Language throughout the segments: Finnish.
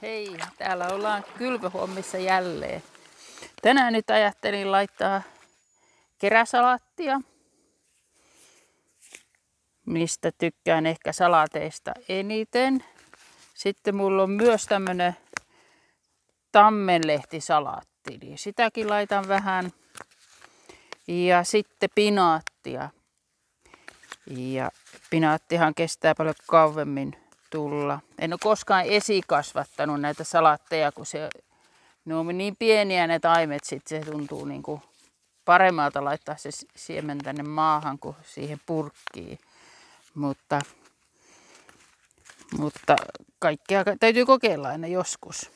Hei, täällä ollaan kylvöhommissa jälleen. Tänään nyt ajattelin laittaa keräsalaattia, mistä tykkään ehkä salaateista eniten. Sitten mulla on myös tämmönen tammenlehtisalaatti, niin sitäkin laitan vähän. Ja sitten pinaattia. Ja pinaattihan kestää paljon kauemmin tulla. En ole koskaan esikasvattanut näitä salaatteja, kun ne on niin pieniä ne taimet, sitten se tuntuu niin kuin paremmalta laittaa se siemen tänne maahan kuin siihen purkkiin. Mutta kaikkea täytyy kokeilla aina joskus.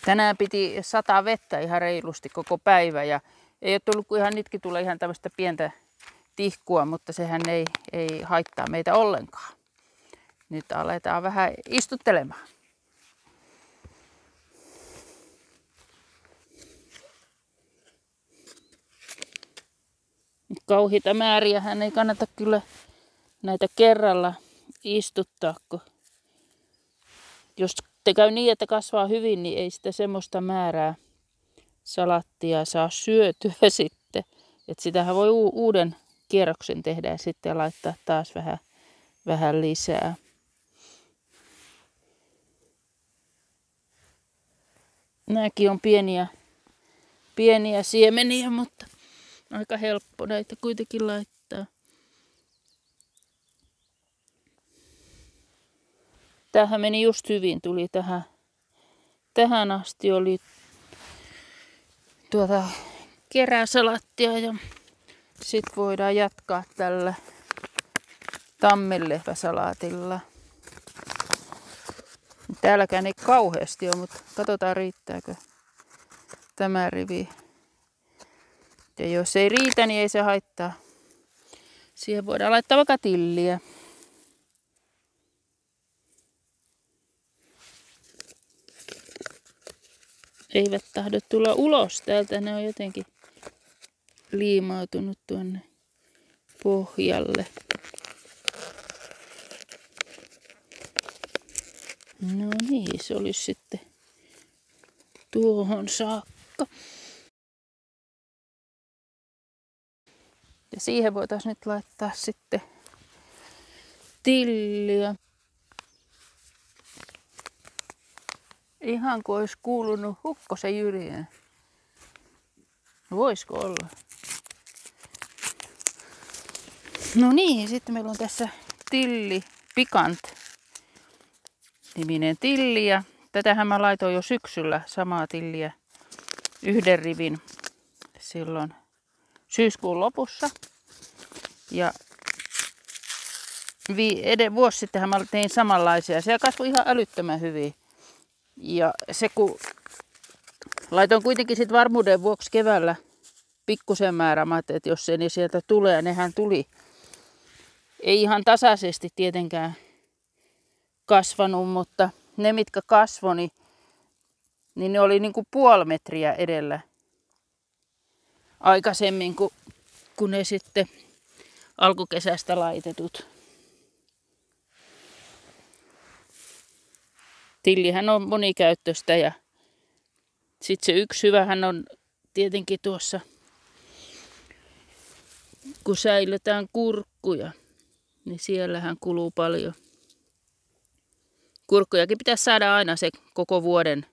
Tänään piti sataa vettä ihan reilusti koko päivä ja ei ole tullut kuin ihan nytkin tulee ihan tämmöistä pientä tihkua, mutta sehän ei haittaa meitä ollenkaan. Nyt aletaan vähän istuttelemaan. Kauheita määriä hän ei kannata kyllä näitä kerralla istuttaa, kun jos te käy niin, että kasvaa hyvin, niin ei sitä semmoista määrää salattia saa syötyä sitten. Että sitähän voi uuden kierroksen tehdä ja sitten laittaa taas vähän lisää. Nämäkin on pieniä siemeniä, mutta aika helppo näitä kuitenkin laittaa. Tämähän meni just hyvin, tuli tähän asti oli keräsalattia ja sitten voidaan jatkaa tällä tammenlehväsalaatilla. Täälläkään ei kauheasti ole, mutta katsotaan riittääkö tämä rivi. Ja jos ei riitä, niin ei se haittaa. Siihen voidaan laittaa vaikka tilliä. Eivät tahdo tulla ulos täältä, ne on jotenkin liimautunut tuonne pohjalle. No niin, se olisi sitten tuohon saakka. Ja siihen voitaisiin nyt laittaa sitten tilliä. Ihan kuin olisi kuulunut Hukkosen jyrinä. Voisiko olla? No niin, sitten meillä on tässä tilli Pikant niminen tilli. Ja tätähän mä laitoin jo syksyllä samaa tilliä yhden rivin silloin syyskuun lopussa. Ja vuosi sittenhän mä tein samanlaisia. Se kasvoi ihan älyttömän hyvin. Ja se kun laitoin kuitenkin sit varmuuden vuoksi keväällä pikkusen määrä, että jos se niin sieltä tulee, ja nehän tuli. Ei ihan tasaisesti tietenkään kasvanut, mutta ne mitkä kasvoi, niin ne oli niin kuin puoli metriä edellä aikaisemmin kun ne sitten alkukesästä laitetut. Tillihän on monikäyttöistä ja sitten se yksi hyvähän on tietenkin tuossa, kun säilötään kurkkuja, niin siellähän kuluu paljon. Kurkkujakin pitäisi saada aina se koko vuoden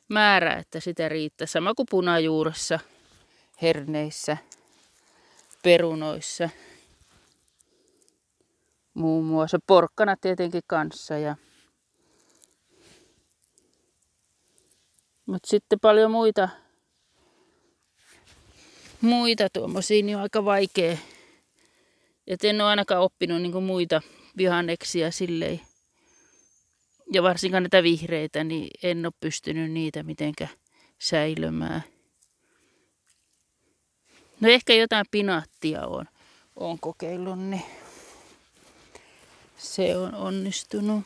määrä, että sitä riittää. Sama kuin punajuuressa, herneissä, perunoissa. Muun muassa porkkana tietenkin kanssa. Mutta sitten paljon muita tuommoisia, niin on aika vaikea. Et en ole ainakaan oppinut niinku muita vihanneksia silleen. Ja varsinkaan näitä vihreitä, niin en ole pystynyt niitä mitenkään säilymään. No ehkä jotain pinaattia on kokeillut, niin se on onnistunut.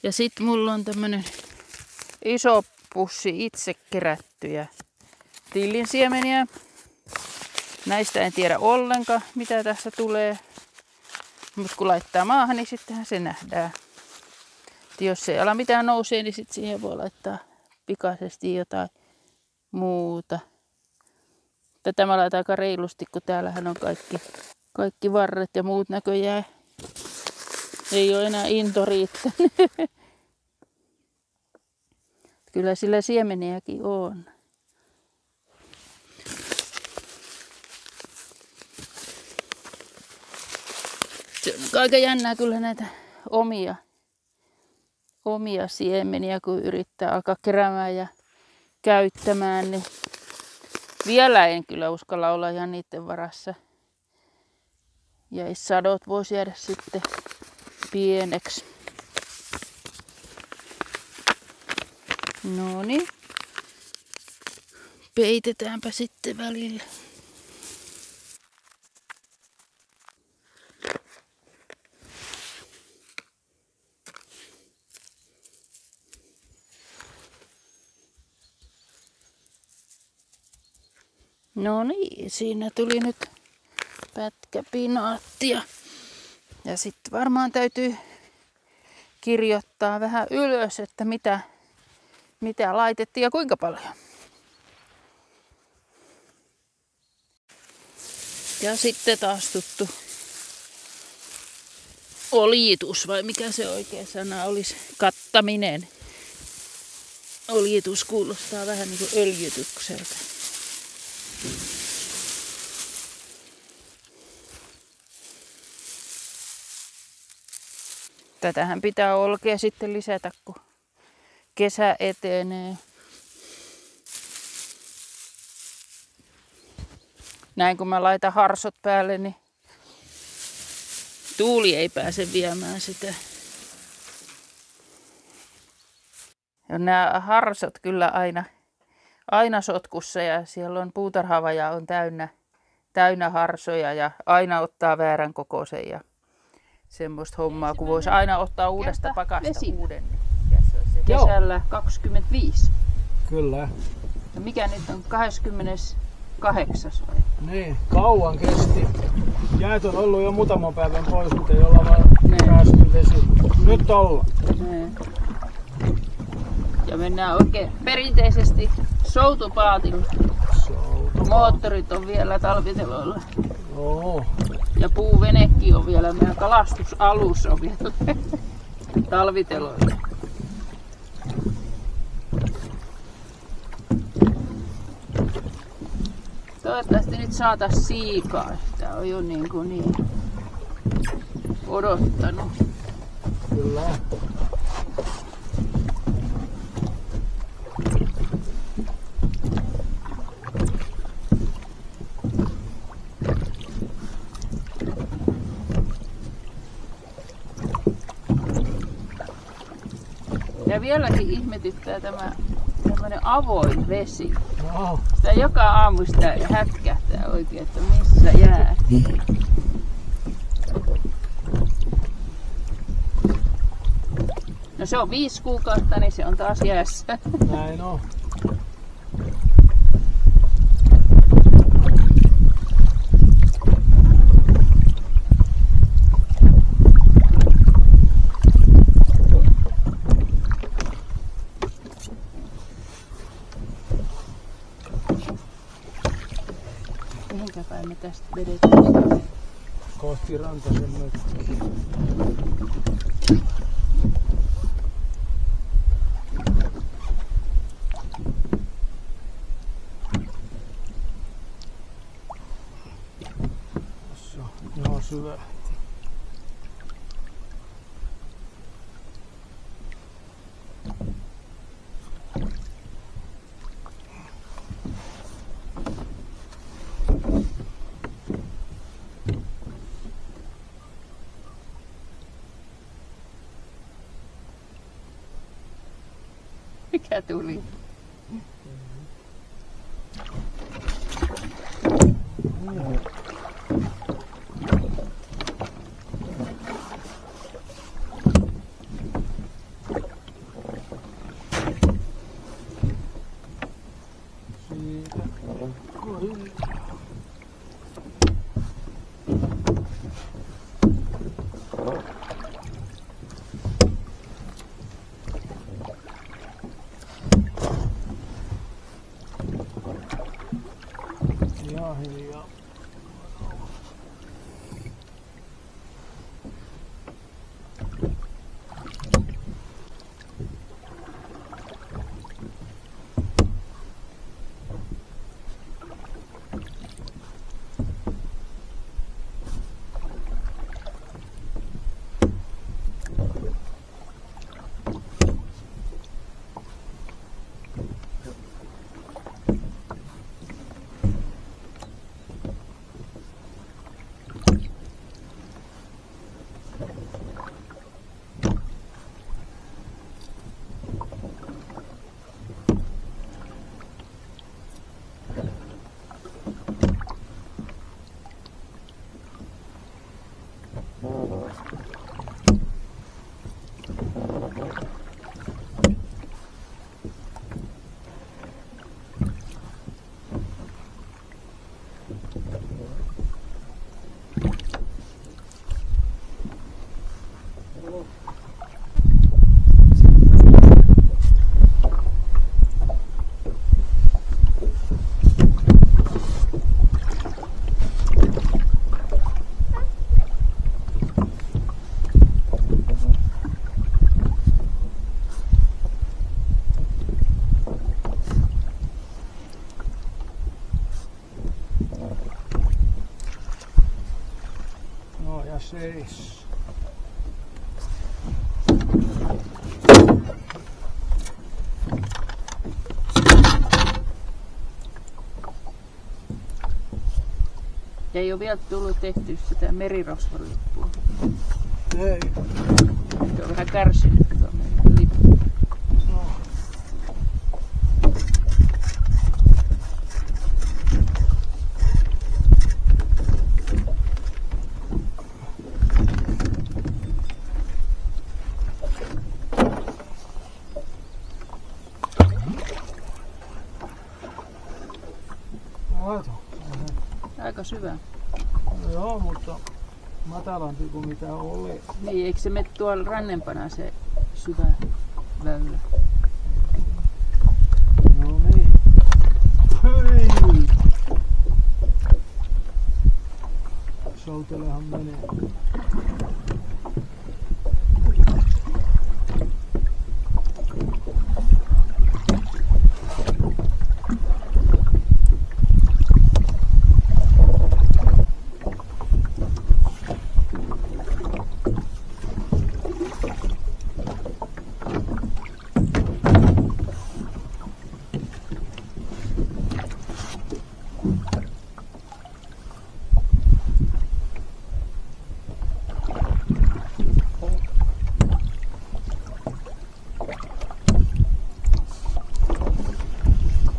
Ja sitten mulla on tämmönen iso pussi itse kerättyjä tillinsiemeniä. Näistä en tiedä ollenkaan, mitä tässä tulee. Mutta kun laittaa maahan, niin sittenhän se nähdään. Et jos ei ala mitään nousee, niin sitten siihen voi laittaa pikaisesti jotain muuta. Tätä mä laitan aika reilusti, kun täällähän on kaikki varret ja muut näköjään. Ei ole enää into riittänyt. Kyllä sillä siemeniäkin on. Se on aika jännää kyllä näitä omia siemeniä, kun yrittää alkaa keräämään ja käyttämään, niin vielä en kyllä uskalla olla ihan niiden varassa. Ja sadot voisi jäädä sitten pieneksi. No niin. Peitetäänpä sitten välillä. No niin, siinä tuli nyt pätkä pinaattia. Ja sitten varmaan täytyy kirjoittaa vähän ylös, että mitä laitettiin ja kuinka paljon. Ja sitten taas tuttu oljitus, vai mikä se oikea sana olisi? Kattaminen. Oljitus kuulostaa vähän niin kuin öljytykseltä. Tätähän pitää olkea sitten lisätä, kun kesä etenee. Näin kun mä laitan harsot päälle, niin tuuli ei pääse viemään sitä. Ja nämä harsot kyllä aina sotkussa ja siellä on puutarhavaja on täynnä harsoja ja aina ottaa väärän kokoisen ja semmoista hommaa, kun voisi aina ottaa uudesta pakasta uuden. Kesällä 25. Kyllä. Ja mikä nyt on 28. vai? Niin, kauan kesti. Jäät on ollut jo muutaman päivän pois, mutta ei olla vaan päästy vesi. Nyt ollaan. Ja mennään oikein perinteisesti soutupaatilla. Moottorit on vielä talviteloilla. Joo. Ja puuvenekin on vielä, meidän kalastusalus on vielä talviteloilla. Toivottavasti nyt saataisiin siikaa. Sitä on jo niin odottanut. Kyllä. Ja vieläkin ihmetyttää tämä tämmöinen avoin vesi. No. Sitä joka aamu sitä hätkähtää oikein, että missä jää. No se on 5 kuukautta, niin se on taas jäässä. Näin on. Mihinkä päin me tästä vedetään? Kohti Rantasen mökkiä. Joo, syvä. Mikä tuli? seis. Ei ole vielä tullut tehty sitä merirosvolippua. Ei. Se on vähän kärsinyt tuo meidän lippu. No. Laito. Aika syvä. No joo, mutta matalampi kuin mitä oli. Niin, eikö se mene tuolla rannempana se syvä väylä? No niin. Hyi! Soutelehan menee.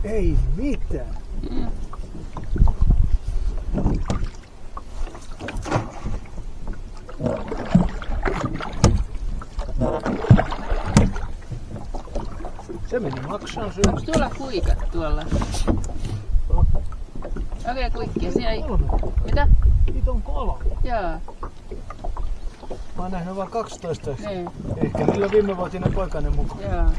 Ei mitään. Se meni maksan syyn. Onko tuolla kuikat tuolla? Okei, kuikkia. Siinä ei... 3. Mitä? Niitä on 3. Jaa. Mä oon nähnyt vaan 12. Niin. Ehkä niillä viimevuotinen poikainen mukaan. Jaa.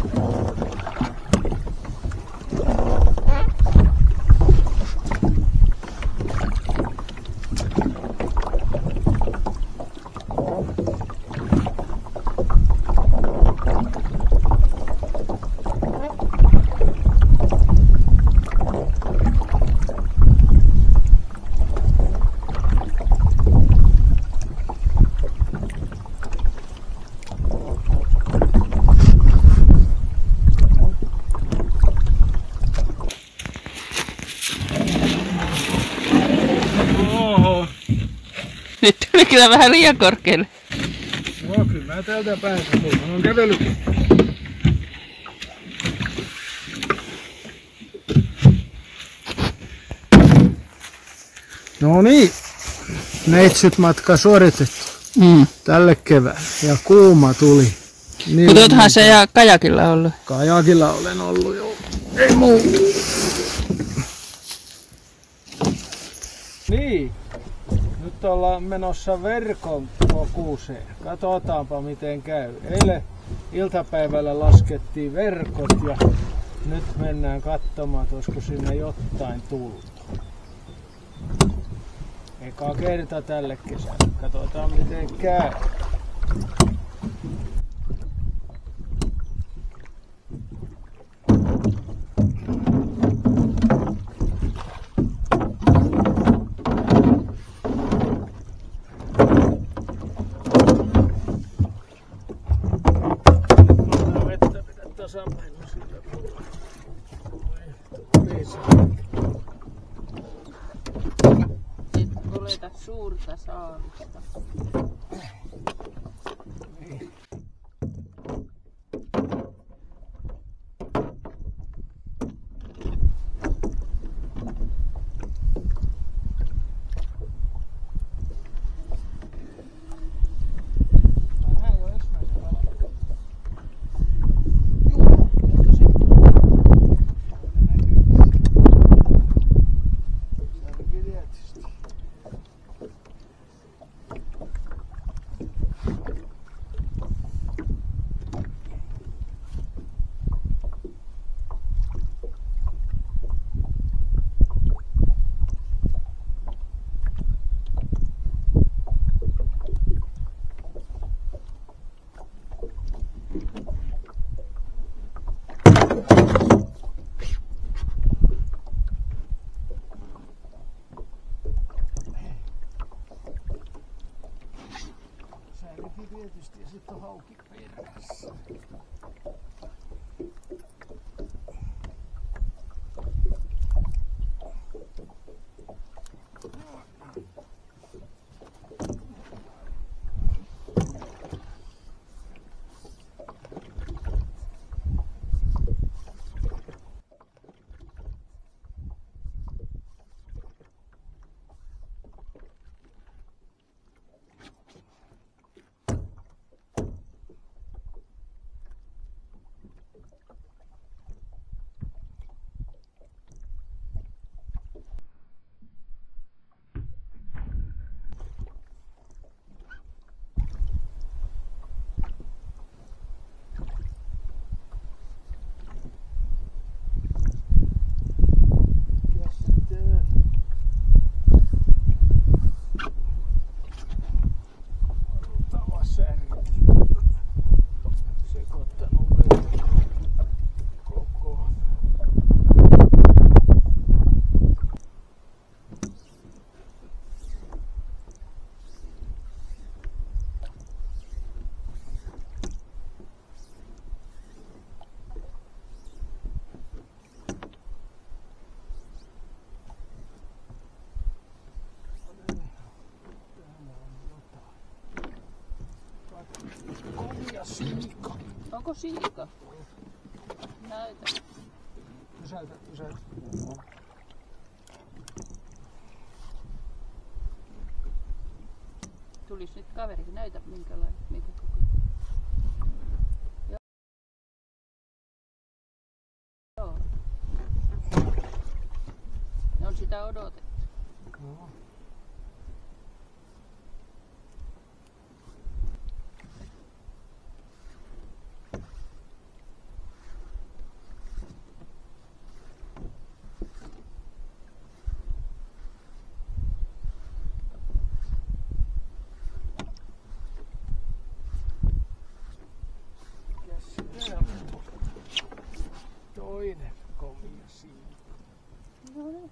Nyt tuli kyllä vähän liian korkealle. No kyllä mä täältä pääsen. Mä oon kävellyt. No niin. Neitsyt matka suoritettu tälle keväälle. Ja kuuma tuli. Niin, mutta oothan se ja kajakilla ollut. Kajakilla olen ollut jo. Ei muu. Niin. Nyt ollaan menossa verkon kokuuseen. Katsotaanpa miten käy. Eilen iltapäivällä laskettiin verkot ja nyt mennään katsomaan, että olisiko sinne jotain tullut. Eka kerta tälle kesälle. Katsotaan miten käy. Suurta saalista. Onko siika? Näytä. Pysäytä. Tulis nyt kaverikin. Näytä minkälainen. Minkä koko. Joo. Ne on sitä odotettu. No. Toinen komia siinä. No niin.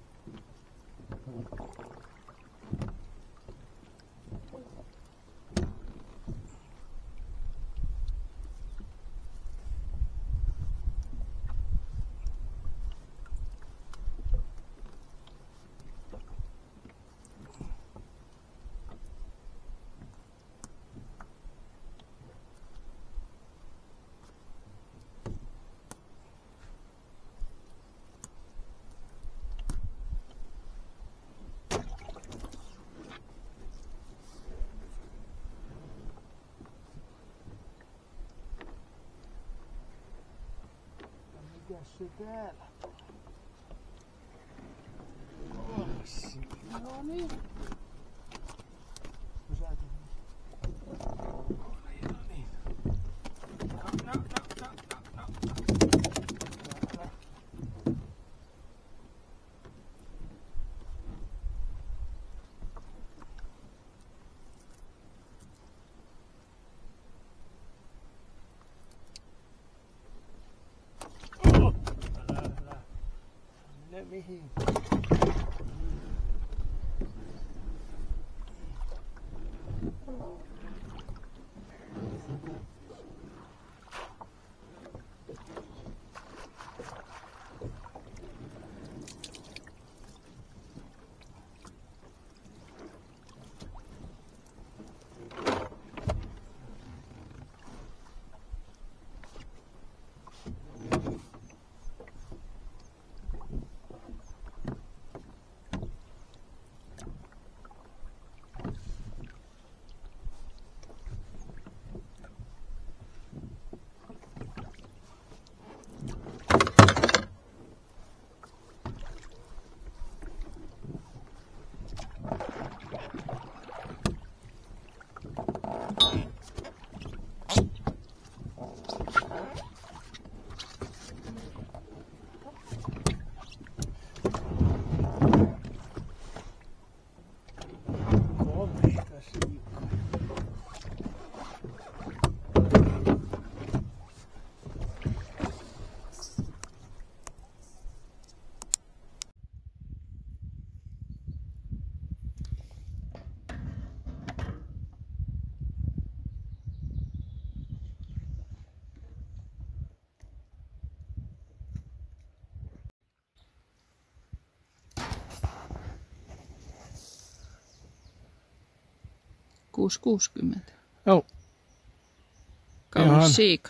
Mikäs se täällä? No niin. Pysäytä. Niin. No. Älä. Mene mihin? $6.60. Joo. Ihan. Kaunis siika.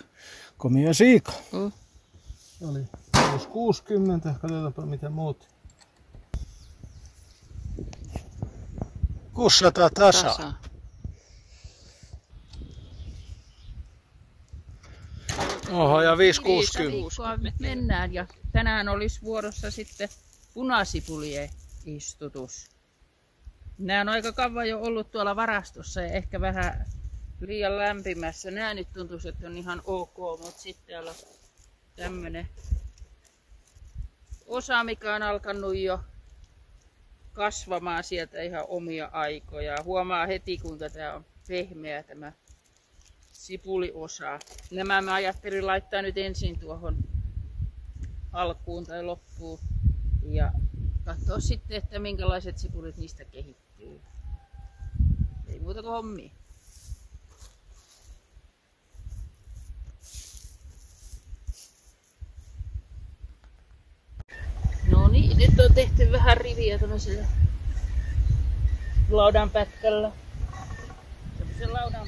Komia siika. Oh. Oli 6.60. Katsotaanpa mitä muut. 600 tasa. Oho, ja 5.60. Mennään ja tänään olisi vuorossa sitten punasipulien istutus. Nämä on aika kauan jo ollut tuolla varastossa ja ehkä vähän liian lämpimässä. Nämä nyt tuntuisi, että on ihan ok, mutta sitten täällä on tämmönen osa, mikä on alkanut jo kasvamaan sieltä ihan omia aikoja. Huomaa heti, kuinka tämä on pehmeä tämä sipuliosa. Nämä mä ajattelin laittaa nyt ensin tuohon alkuun tai loppuun ja katsoa sitten, että minkälaiset sipulit niistä kehittyy. Ei muuta kuin hommia. No niin, nyt on tehty vähän riviä tämmöisellä laudan pätkällä. Tämmöisen laudan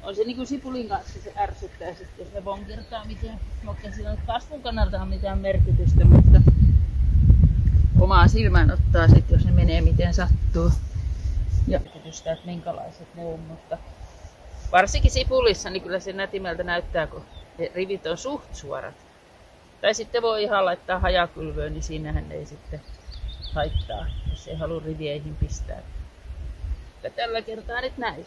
on se niin kuin sipulin kanssa se ärsyttää sitten, jos ne vonkirtaa mitään. Mutta sillä on kasvun kannalta on mitään merkitystä, mutta omaa silmään ottaa sitten, jos ne menee miten sattuu. Ja merkitystä, että minkälaiset ne on, mutta varsinkin sipulissa niin kyllä se nätimältä näyttää, kun rivit on suht suorat. Tai sitten voi ihan laittaa hajakylvöön, niin siinähän ei sitten haittaa, jos ei halua rivieihin pistää. Ja tällä kertaa nyt näin.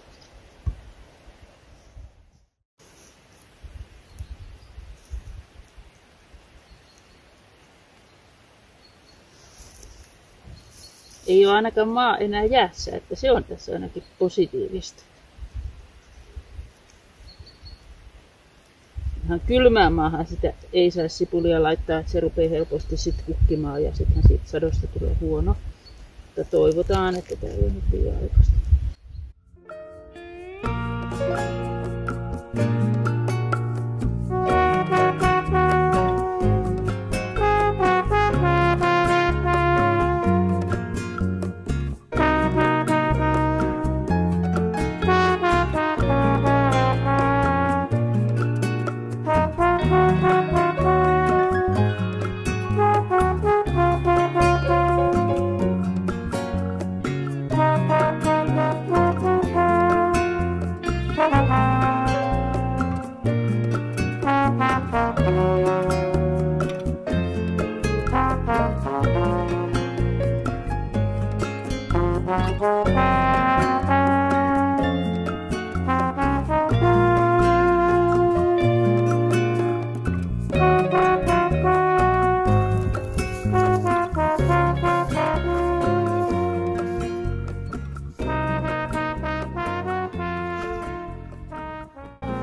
Ei ole ainakaan maa enää jäässä, että se on tässä ainakin positiivista. Ihan kylmään maahan sitä ei saa sipulia laittaa, että se rupeaa helposti sitten kukkimaan ja sitten siitä sadosta tulee huono. Mutta toivotaan, että tämä ei ole nyt liian aikaista.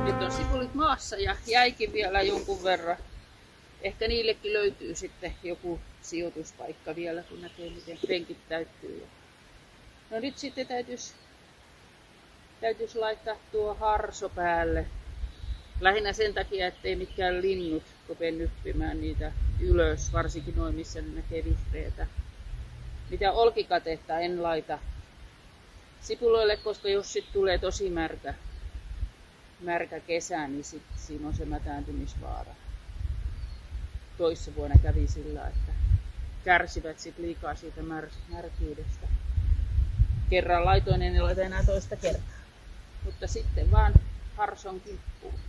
Nyt on sipulit maassa ja jäikin vielä jonkun verran. Ehkä niillekin löytyy sitten joku sijoituspaikka vielä, kun näkee miten penkit täyttyy. No nyt sitten täytyisi laittaa tuo harso päälle. Lähinnä sen takia, ettei mitkään linnut rupea nyppimään niitä ylös, varsinkin noin missä ne näkee vihreätä. Mitä olkikatetta en laita sipuloille, koska jos sitten tulee tosi märkä kesä, niin sitten siinä on se mätääntymisvaara. Toissa vuonna kävi sillä, että kärsivät sit liikaa siitä märkyydestä. Kerran laitoin, en laita enää toista kertaa. Mutta sitten vaan harson kimppuun.